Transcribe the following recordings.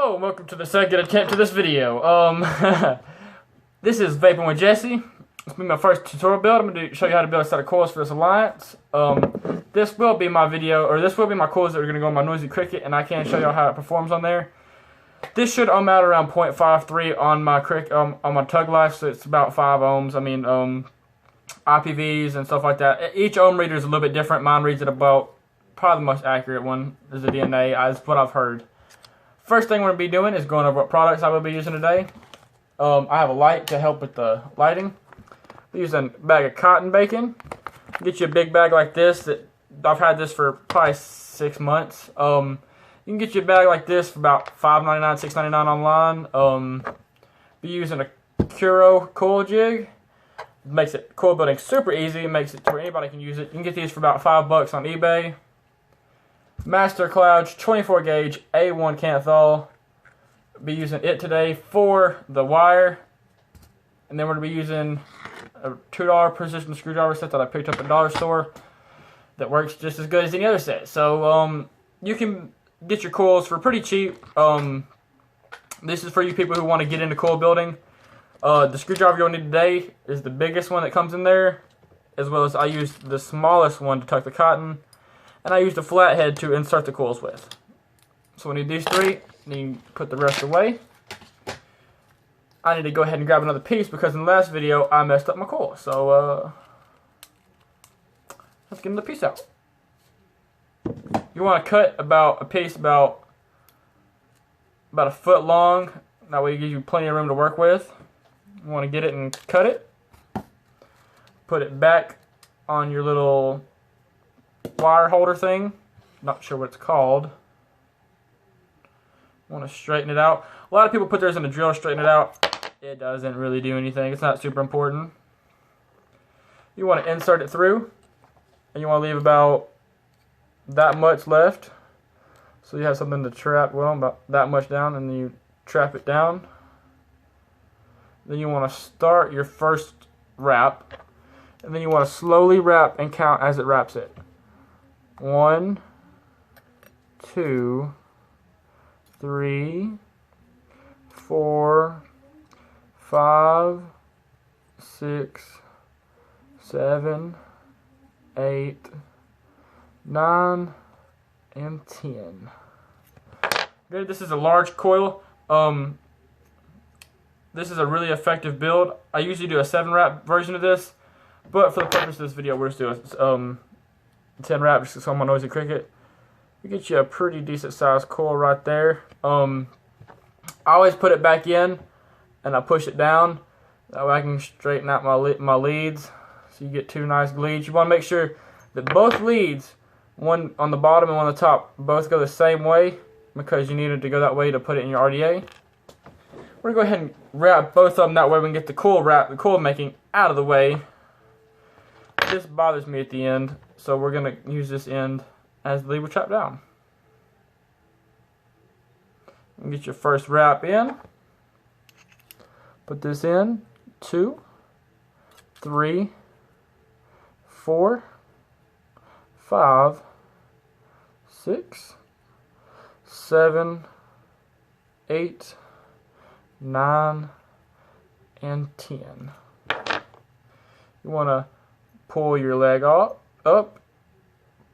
Hello and welcome to the second attempt to this video. This is Vaping with Jesse. This will be my first tutorial build. I'm going to show you how to build a set of coils for this alliance. This will be my video, or this will be my coils that are going to go on my Noisy Cricket, and I can show you how it performs on there. This should ohm out around 0.53 on my on my Tug Life, so it's about 5 ohms. I mean, IPVs and stuff like that. Each ohm reader is a little bit different. Mine reads at about, probably the most accurate one is the DNA. That's what I've heard. First thing we're going to be doing is going over what products I will be using today. I have a light to help with the lighting. I'm using a bag of cotton bacon. Get you a big bag like this. I've had this for probably 6 months. You can get you a bag like this for about $5.99, $6.99 online. Be using a Coil coil jig. It makes it coil building super easy. It makes it to where anybody can use it. You can get these for about $5 on eBay. Master Clouch 24 gauge A1 Canthol. Be using it today for the wire, and then we're going to be using a $2 precision screwdriver set that I picked up at the dollar store that works just as good as any other set. So you can get your coils for pretty cheap. This is for you people who want to get into coil building. The screwdriver you'll need today is the biggest one that comes in there, as well as I used the smallest one to tuck the cotton. And I used a flathead to insert the coils with. So we need these three, and you can put the rest away. I need to go ahead and grab another piece because in the last video I messed up my coil. So let's get another piece out. You want to cut about a piece about a foot long. That way it gives you plenty of room to work with. You want to get it and cut it. Put it back on your little wire holder thing. Not sure what it's called. Want to straighten it out. A lot of people put theirs in a drill to straighten it out. It doesn't really do anything. It's not super important. You want to insert it through, and you want to leave about that much left, so you have something to trap. Well, about that much down, and then you trap it down. Then you want to start your first wrap, and then you want to slowly wrap and count as it wraps it. 1, 2, 3, 4, 5, 6, 7, 8, 9, and 10. Good. This is a large coil. This is a really effective build. I usually do a 7-wrap version of this, but for the purpose of this video, we're just doing 10 wraps just on my Noisy Cricket. You get you a pretty decent sized coil right there. I always put it back in and I push it down. That way I can straighten out my leads. So you get 2 nice leads. You want to make sure that both leads, one on the bottom and one on the top, both go the same way because you need it to go that way to put it in your RDA. We're going to go ahead and wrap both of them, that way we can get the coil making out of the way. This bothers me at the end, so we're going to use this end as the lead will trap down. And get your first wrap in. Put this in. 2, 3, 4, 5, 6, 7, 8, 9, and 10. You want to pull your leg up,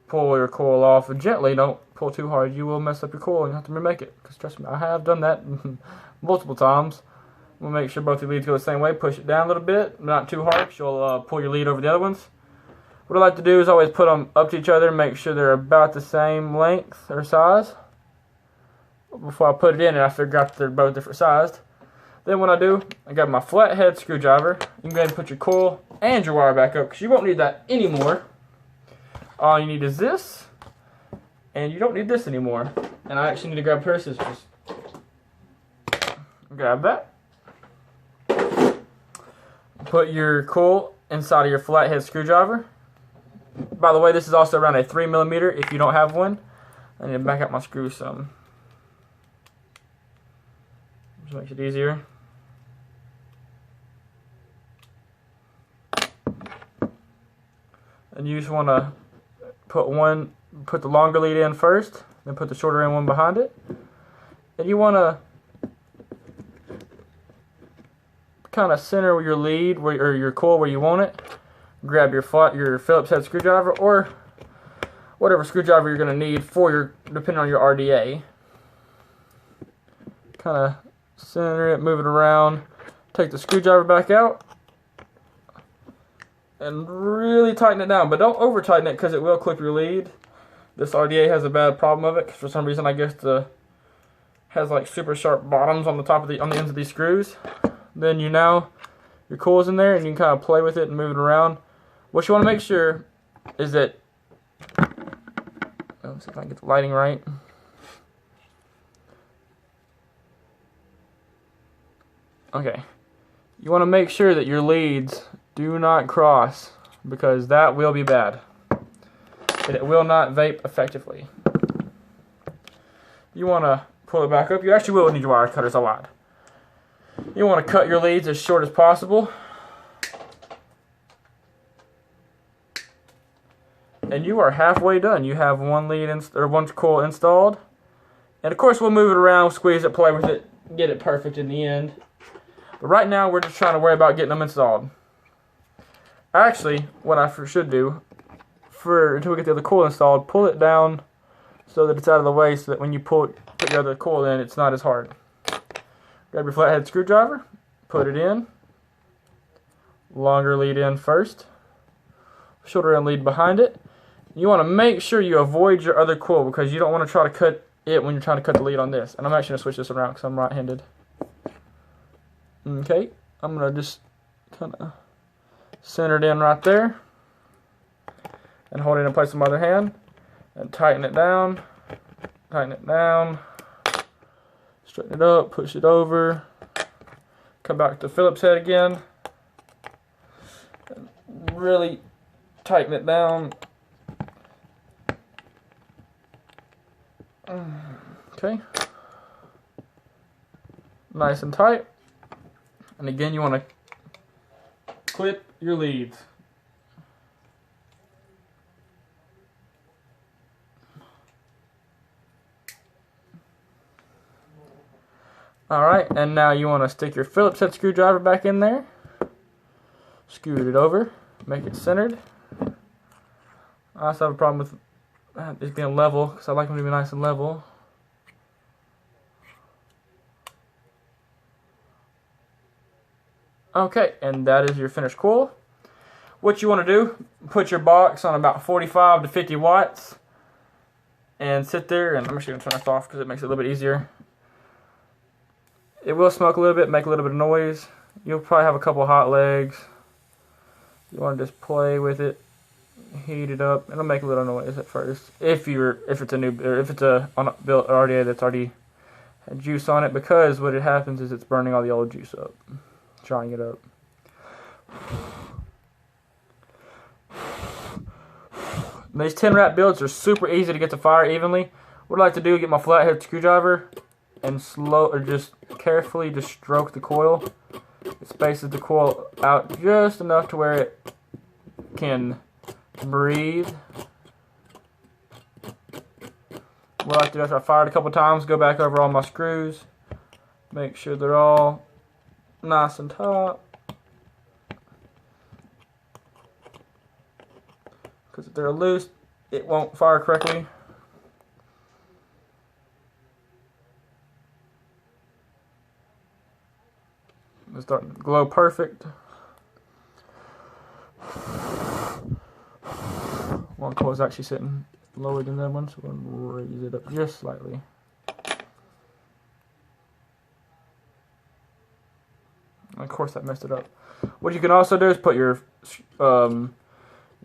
pull your coil off gently. Don't pull too hard. You will mess up your coil and you have to remake it. Because trust me, I have done that multiple times. We'll make sure both your leads go the same way. Push it down a little bit, not too hard, because you'll pull your lead over the other ones. What I like to do is always put them up to each other and make sure they're about the same length or size. Before I put it in, and I figure out they're both different sized. Then what I do, I got my flathead screwdriver. You can go ahead and put your coil and your wire back up because you won't need that anymore. All you need is this, and you don't need this anymore. And I actually need to grab a pair of scissors. Grab that. Put your coil inside of your flathead screwdriver. By the way, this is also around a 3mm if you don't have one. I need to back out my screw some. Just makes it easier. And you just want to put the longer lead in first, then put the shorter end one behind it. And you want to kind of center your lead or your coil where you want it. Grab your Phillips head screwdriver or whatever screwdriver you're going to need for depending on your RDA. Kind of center it, move it around. Take the screwdriver back out and really tighten it down, but don't over tighten it because it will clip your lead. This RDA has a bad problem of it because for some reason I guess has like super sharp bottoms on the ends of these screws. Then your coil's in there and you can kind of play with it and move it around. What you want to make sure is that, let's see if I can get the lighting right. Okay, you want to make sure that your leads do not cross because that will be bad. It will not vape effectively. You want to pull it back up. You actually will need your wire cutters a lot. You want to cut your leads as short as possible. And you are halfway done. You have one coil installed. And of course we'll move it around, squeeze it, play with it, get it perfect in the end. But right now we're just trying to worry about getting them installed. Actually, what I should do, until we get the other coil installed, pull it down so that it's out of the way so that when you put your other coil in, it's not as hard. Grab your flathead screwdriver, put it in, longer lead in first, shorter end lead behind it. You want to make sure you avoid your other coil because you don't want to try to cut it when you're trying to cut the lead on this. And I'm actually going to switch this around because I'm right-handed. Okay, I'm going to just kind of center it in right there and hold it in place with my other hand and tighten it down, straighten it up, push it over, come back to Phillips head again, and really tighten it down. Okay, nice and tight. And again, you want to clip your leads. Alright, and now you want to stick your Phillips head screwdriver back in there. Scoot it over, make it centered. I also have a problem with it being level because I like them to be nice and level. Okay, and that is your finished coil. What you want to do, put your box on about 45 to 50 watts and sit there, and I'm actually going to turn this off because it makes it a little bit easier. It will smoke a little bit, make a little bit of noise. You'll probably have a couple hot legs. You want to just play with it, heat it up. It'll make a little noise at first. If it's a built RDA that's already had juice on it, because what it happens is it's burning all the old juice up, drying it up. These 10 wrap builds are super easy to get to fire evenly. What I like to do is get my flathead screwdriver and just carefully just stroke the coil. It spaces the coil out just enough to where it can breathe. What I like to do after I fire it a couple times, go back over all my screws, make sure they're all nice and tight. Because if they're loose, it won't fire correctly. It's starting to glow perfect. One coil is actually sitting lower than that one, so we're going to raise it up just slightly. And of course that messed it up. What you can also do is put your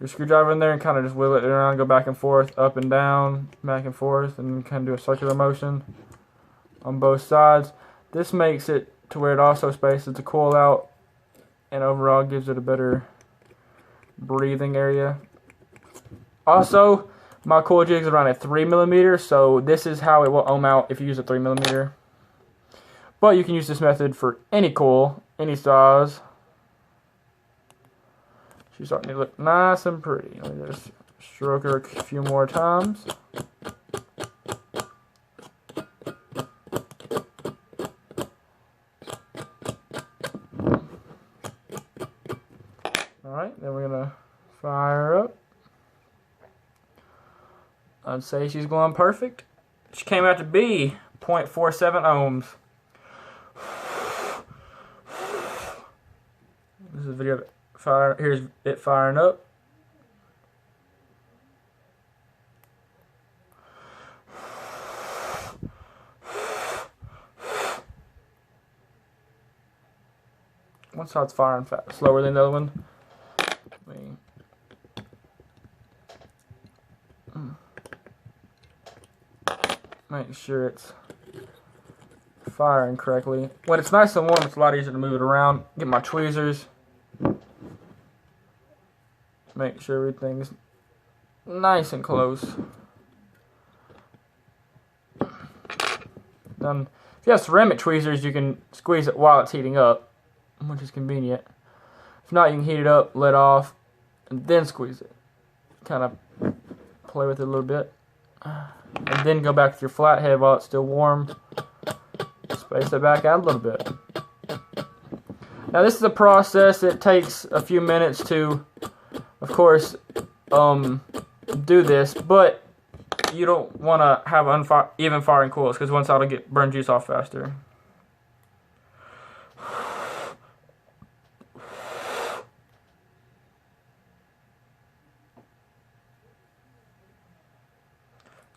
screwdriver in there and kind of just wheel it around, go back and forth, up and down, back and forth, and kind of do a circular motion on both sides. This makes it to where it also spaces the coil out and overall gives it a better breathing area. Also, my coil jig is around a 3mm, so this is how it will ohm out if you use a 3mm. But you can use this method for any coil, any size. She's starting to look nice and pretty. Let me just stroke her a few more times. Alright, then we're gonna fire her up. I'd say she's going perfect. She came out to be 0.47 ohms. This is a video of it fire. Here's it firing up. One side's firing slower than the other one. Make sure it's firing correctly. When it's nice and warm, it's a lot easier to move it around. Get my tweezers. Make sure everything's nice and close. Then, if you have ceramic tweezers, you can squeeze it while it's heating up, which is convenient. If not, you can heat it up, let off, and then squeeze it. Kind of play with it a little bit. And then go back to your flathead while it's still warm. Space it back out a little bit. Now this is a process. It takes a few minutes to, of course, do this, but you don't want to have even firing coils because one side will get burn juice off faster.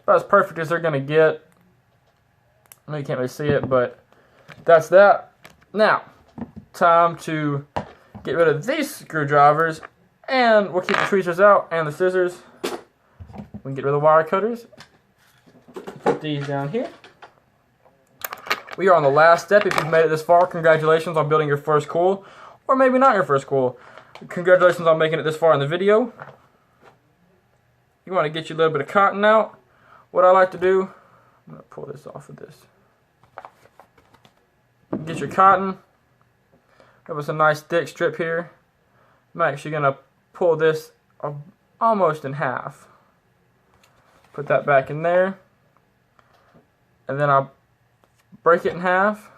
About as perfect as they're going to get. I know you can't really see it, but that's that. Now, time to get rid of these screwdrivers, and we'll keep the tweezers out and the scissors. We can get rid of the wire cutters. Put these down here. We are on the last step. If you've made it this far, congratulations on building your first coil, or maybe not your first coil. Congratulations on making it this far in the video. You want to get you a little bit of cotton out. What I like to do, I'm going to pull this off of this. Get your cotton. Have us a nice thick strip here. I'm actually going to pull this almost in half. Put that back in there. And then I'll break it in half.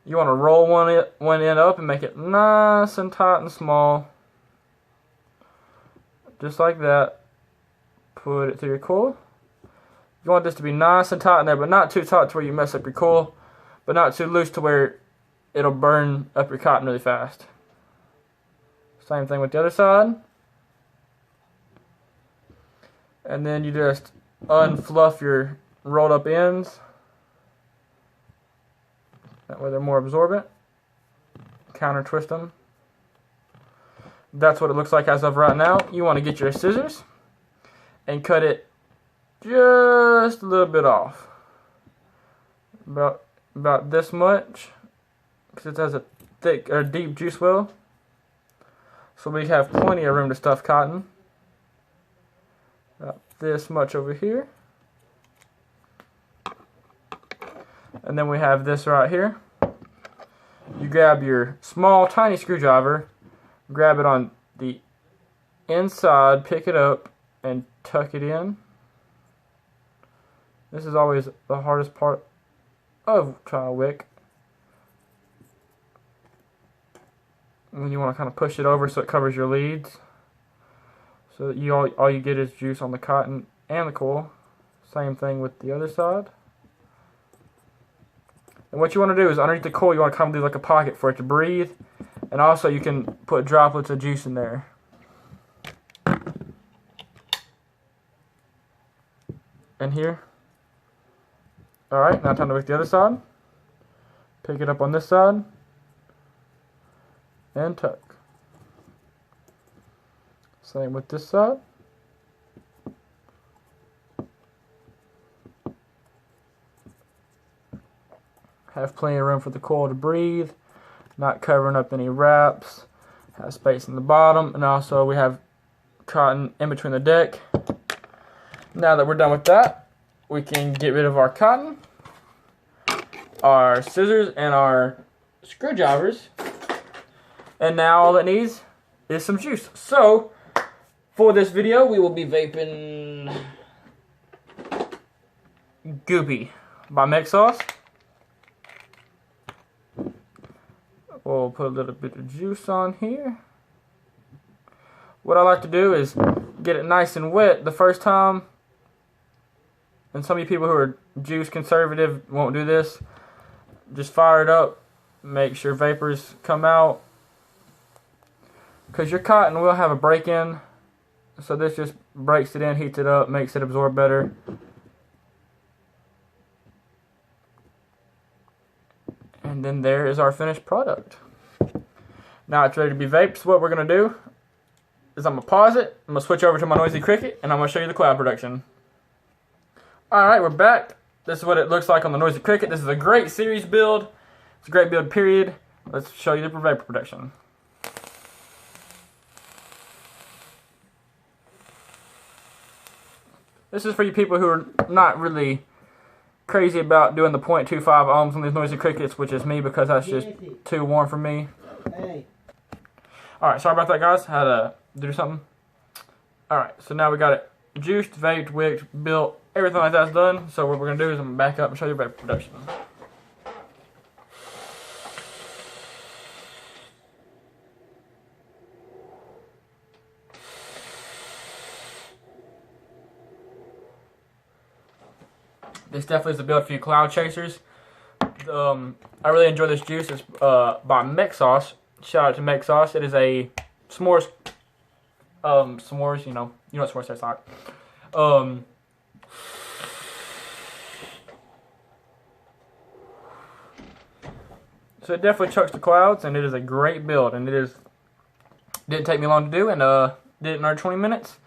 You want to roll one end up and make it nice and tight and small. Just like that. Put it through your coil. You want this to be nice and tight in there, but not too tight to where you mess up your coil, but not too loose to where it'll burn up your cotton really fast. Same thing with the other side. And then you just unfluff your rolled up ends. That way they're more absorbent. Counter twist them. That's what it looks like as of right now. You want to get your scissors and cut it just a little bit off. About this much, because it has a thick or deep juice well. So we have plenty of room to stuff cotton. About this much over here. And then we have this right here. You grab your small, tiny screwdriver, grab it on the inside, pick it up, and tuck it in. This is always the hardest part of trying to wick. And you want to kind of push it over so it covers your leads. So that all you get is juice on the cotton and the coil. Same thing with the other side. And what you want to do is underneath the coil, you want to kind of do like a pocket for it to breathe. And also you can put droplets of juice in there. And here. Alright, now time to work the other side. Pick it up on this side. And tuck. Same with this side. Have plenty of room for the coil to breathe. Not covering up any wraps. Have space in the bottom. And also we have cotton in between the deck. Now that we're done with that, we can get rid of our cotton, our scissors, and our screwdrivers. And now all it needs is some juice. So, for this video, we will be vaping Goopy by Mix Sauce. We'll put a little bit of juice on here. what I like to do is get it nice and wet the first time. And some of you people who are juice conservative won't do this. Just fire it up, make sure vapors come out, because your cotton will have a break-in. So this just breaks it in, heats it up, makes it absorb better. And then there is our finished product. Now it's ready to be vaped. So what we're going to do is I'm going to pause it, I'm going to switch over to my Noisy Cricket, and I'm going to show you the cloud production. Alright, we're back. This is what it looks like on the Noisy Cricket. This is a great series build. It's a great build, period. Let's show you the vapor production. This is for you people who are not really crazy about doing the 0.25 ohms on these Noisy Crickets, which is me, because that's just too warm for me. Alright, sorry about that, guys. I had to do something. Alright, so now we got it juiced, vaped, wicked, built, everything like that's done. So what we're going to do is I'm going to back up and show you vapor production. This definitely is a build for you cloud chasers. I really enjoy this juice. It's by Mech Sauce. Shout out to Mech Sauce. It is a s'mores, you know what s'mores tastes like. So it definitely chucks the clouds, and it is a great build, and didn't take me long to do, and did it in under 20 minutes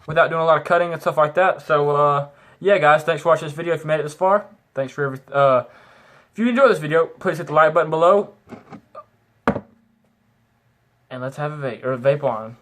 without doing a lot of cutting and stuff like that. So yeah, guys, thanks for watching this video. If you made it this far, thanks for everything. If you enjoyed this video, please hit the like button below, and let's have a vape on.